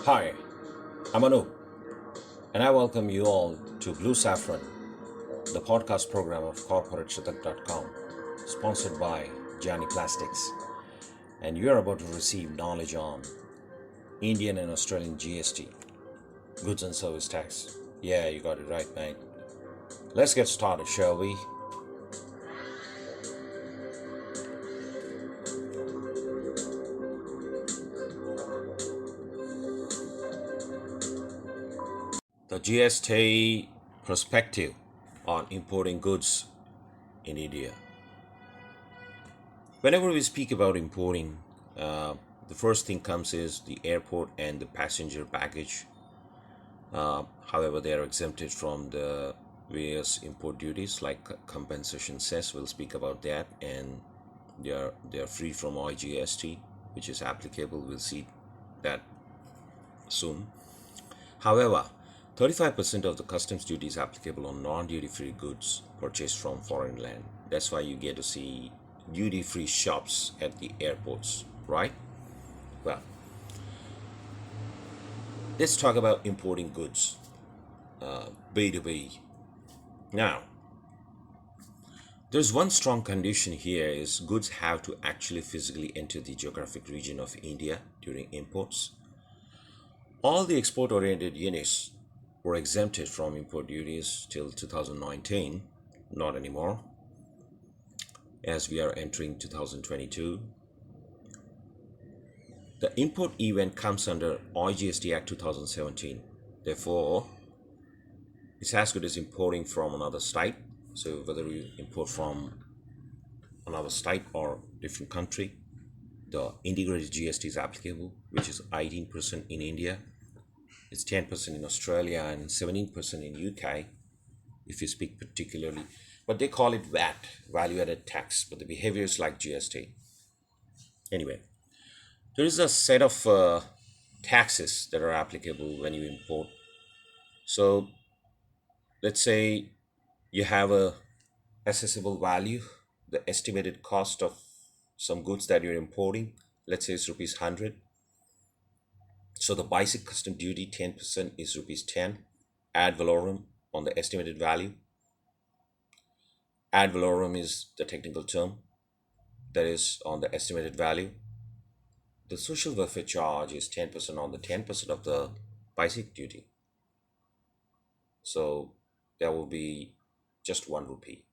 Hi, I'm Anup, and I welcome you all to Blue Saffron, the podcast program of corporateshitak.com, sponsored by Jani Plastics. And you're about to receive knowledge on Indian and Australian GST, goods and service tax. Yeah, you got it right, mate. Let's get started, shall we? The GST perspective on importing goods in India. Whenever we speak about importing, the first thing comes is the airport and the passenger baggage. However, they are exempted from the various import duties like compensation cess. We'll speak about that, and they are free from IGST, which is applicable. We'll see that soon. However, 35% of the customs duty is applicable on non-duty free goods purchased from foreign land. That's why you get to see duty free shops at the airports, right? Well, let's talk about importing goods, B2B. Now, there's one strong condition here is goods have to actually physically enter the geographic region of India during imports. All the export-oriented units were exempted from import duties till 2019, not anymore, as we are entering 2022. The import event comes under IGST Act 2017. Therefore, it's as good as importing from another state. So whether you import from another state or different country, the integrated GST is applicable, which is 18% in India. It's 10% in Australia and 17% in UK, if you speak particularly. But they call it VAT, value added tax, but the behavior is like GST. Anyway, there is a set of taxes that are applicable when you import. So let's say you have a assessable value, the estimated cost of some goods that you're importing, let's say it's rupees 100. So the basic custom duty 10% is rupees 10 ad valorem on the estimated value. Ad valorem is the technical term that is on the estimated value. The social welfare charge is 10% on the 10% of the basic duty. So that will be just 1 rupee.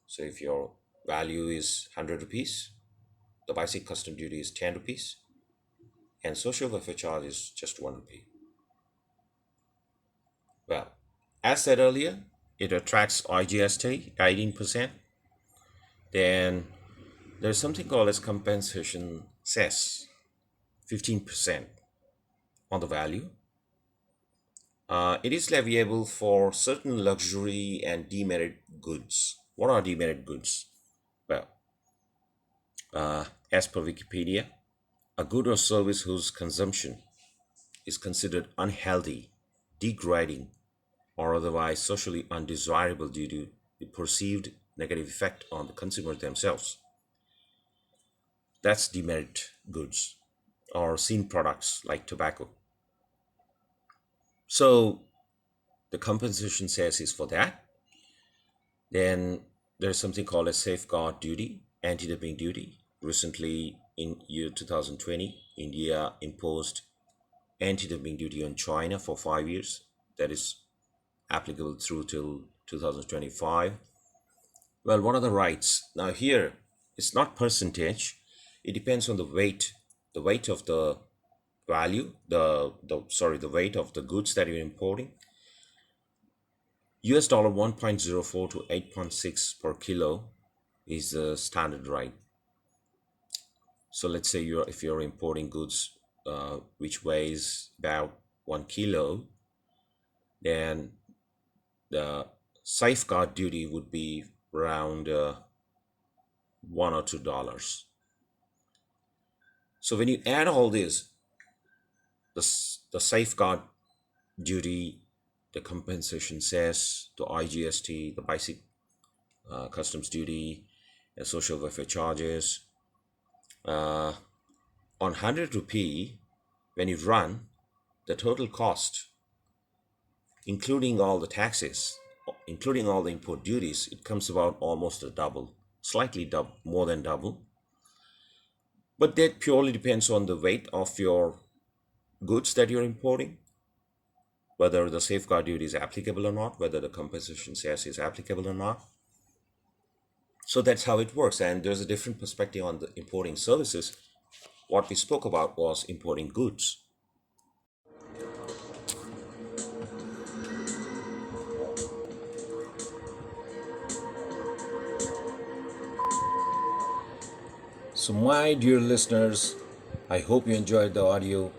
So if your value is 100 rupees, the basic custom duty is 10 rupees, and social welfare charge is just 1 rupee. Well, as said earlier, it attracts IGST 18%. Then there's something called as compensation cess 15% on the value. It is leviable for certain luxury and demerit goods. What are demerit goods? Well, as per Wikipedia, a good or service whose consumption is considered unhealthy, degrading, or otherwise socially undesirable due to the perceived negative effect on the consumer themselves. That's demerit goods or seen products like tobacco. So the compensation says is for that. Then there's something called a safeguard duty, anti-dumping duty. Recently, in year 2020, India imposed anti-dumping duty on China for 5 years. That is applicable through till 2025. Well, what are the rights? Now here, it's not percentage. It depends on the weight of the value, the weight of the goods that you're importing. US dollar 1.04 to 8.6 per kilo is the standard rate. So let's say if you're importing goods which weighs about 1 kilo, then the safeguard duty would be around $1 or $2. So when you add all this, the safeguard duty, the compensation cess, the IGST, the basic customs duty, and social welfare charges, on 100 rupee, when you run the total cost, including all the taxes, including all the import duties, it comes about almost a double, slightly double, more than double. But that purely depends on the weight of your goods that you're importing, whether the safeguard duty is applicable or not, whether the compensation cess is applicable or not. So that's how it works. And there's a different perspective on the importing services. What we spoke about was importing goods. So, my dear listeners, I hope you enjoyed the audio.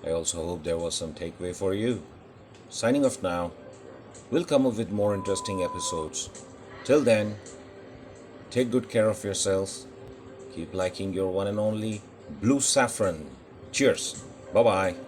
I also hope there was some takeaway for you. Signing off now. We'll come up with more interesting episodes. Till then, take good care of yourselves. Keep liking your one and only Blue Saffron. Cheers. Bye bye.